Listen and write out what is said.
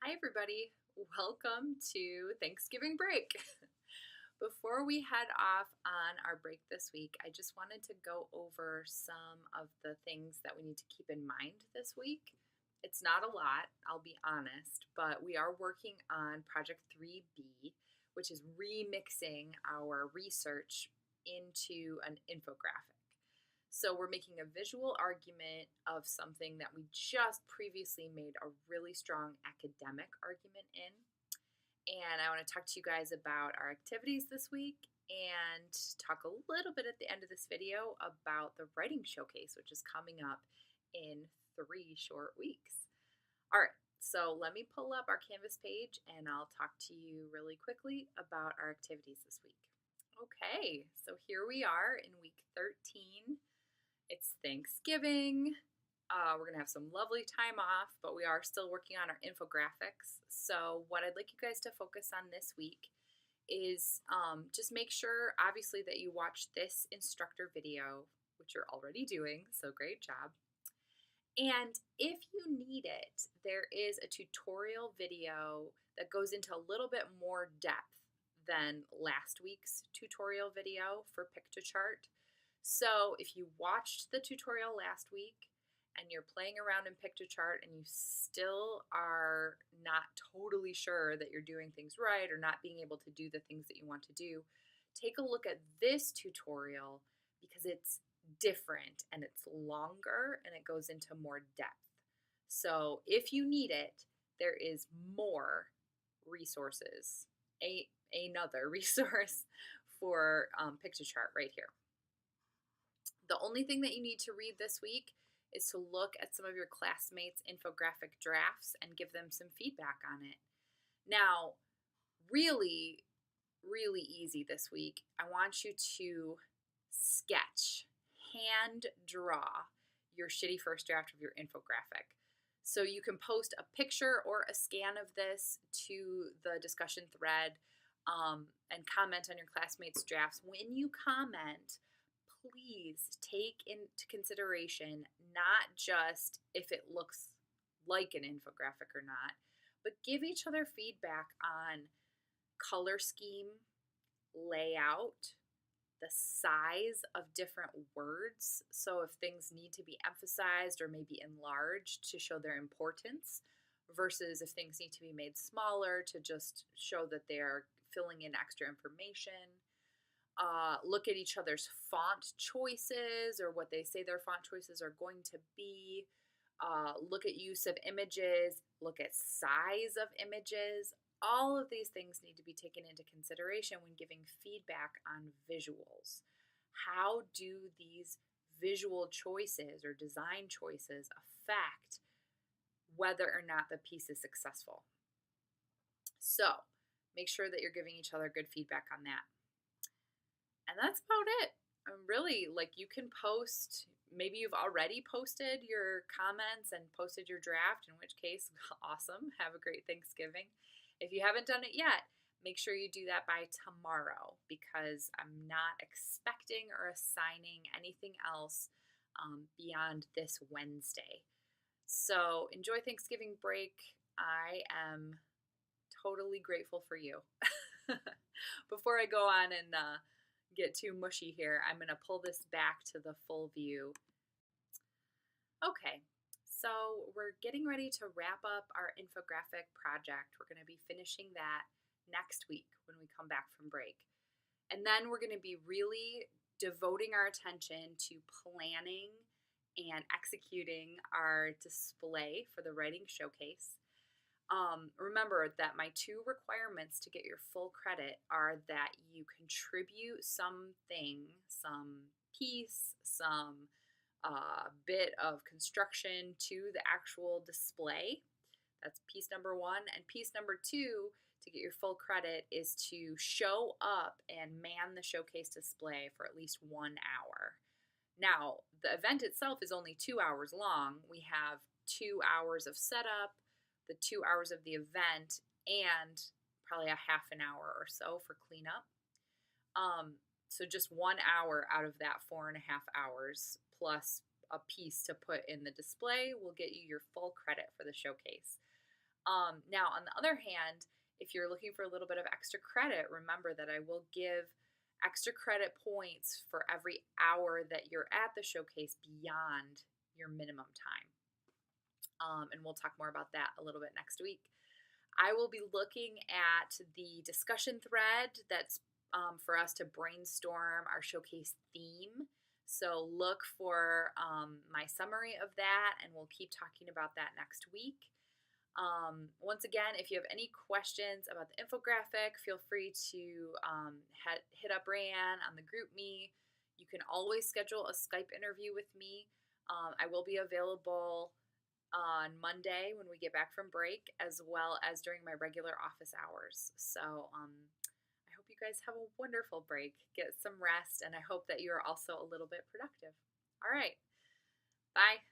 Hi, everybody. Welcome to Thanksgiving break. Before we head off on our break this week, I just wanted to go over some of the things that we need to keep in mind this week. It's not a lot, I'll be honest, but we are working on Project 3B, which is remixing our research into an infographic. So we're making a visual argument of something that we just previously made a really strong academic argument in. And I want to talk to you guys about our activities this week and talk a little bit at the end of this video about the writing showcase, which is coming up in 3 short weeks. All right, so let me pull up our Canvas page and I'll talk to you really quickly about our activities this week. Okay, so here we are in week 13. It's Thanksgiving. We're going to have some lovely time off, but we are still working on our infographics. So, what I'd like you guys to focus on this week is just make sure, obviously, that you watch this instructor video, which you're already doing. So, great job. And if you need it, there is a tutorial video that goes into a little bit more depth than last week's tutorial video for Piktochart. So if you watched the tutorial last week and you're playing around in Piktochart and you still are not totally sure that you're doing things right or not being able to do the things that you want to do, take a look at this tutorial because it's different and it's longer and it goes into more depth. So if you need it, there is more resources, another resource for Piktochart right here. The only thing that you need to read this week is to look at some of your classmates' infographic drafts and give them some feedback on it. Now, really, really easy this week. I want you to sketch, hand draw your shitty first draft of your infographic. So you can post a picture or a scan of this to the discussion thread and comment on your classmates' drafts. When you comment, please take into consideration not just if it looks like an infographic or not, but give each other feedback on color scheme, layout, the size of different words. So if things need to be emphasized or maybe enlarged to show their importance versus if things need to be made smaller to just show that they're filling in extra information. Look at each other's font choices or what they say their font choices are going to be. Look at use of images, look at size of images. All of these things need to be taken into consideration when giving feedback on visuals. How do these visual choices or design choices affect whether or not the piece is successful? So make sure that you're giving each other good feedback on that. And that's about it. Really, like you can post, maybe you've already posted your comments and posted your draft, in which case, awesome. Have a great Thanksgiving. If you haven't done it yet, make sure you do that by tomorrow because I'm not expecting or assigning anything else beyond this Wednesday. So enjoy Thanksgiving break. I am totally grateful for you. Before I go on and get too mushy here, I'm going to pull this back to the full view. Okay, so we're getting ready to wrap up our infographic project. We're going to be finishing that next week when we come back from break. And then we're going to be really devoting our attention to planning and executing our display for the writing showcase. Remember that my 2 requirements to get your full credit are that you contribute something, some piece, some bit of construction to the actual display. That's piece number 1. And piece number 2 to get your full credit is to show up and man the showcase display for at least 1 hour. Now, the event itself is only 2 hours long. We have 2 hours of setup, the 2 hours of the event, and probably a half an hour or so for cleanup. So just 1 hour out of that 4.5 hours plus a piece to put in the display will get you your full credit for the showcase. Now, on the other hand, if you're looking for a little bit of extra credit, remember that I will give extra credit points for every hour that you're at the showcase beyond your minimum time. And we'll talk more about that a little bit next week. I will be looking at the discussion thread that's for us to brainstorm our showcase theme. So look for my summary of that, and we'll keep talking about that next week. Once again, if you have any questions about the infographic, feel free to hit up Rayanne on the GroupMe. You can always schedule a Skype interview with me. I will be available on Monday when we get back from break, as well as during my regular office hours. So I hope you guys have a wonderful break, get some rest, and I hope that you're also a little bit productive. All right, bye.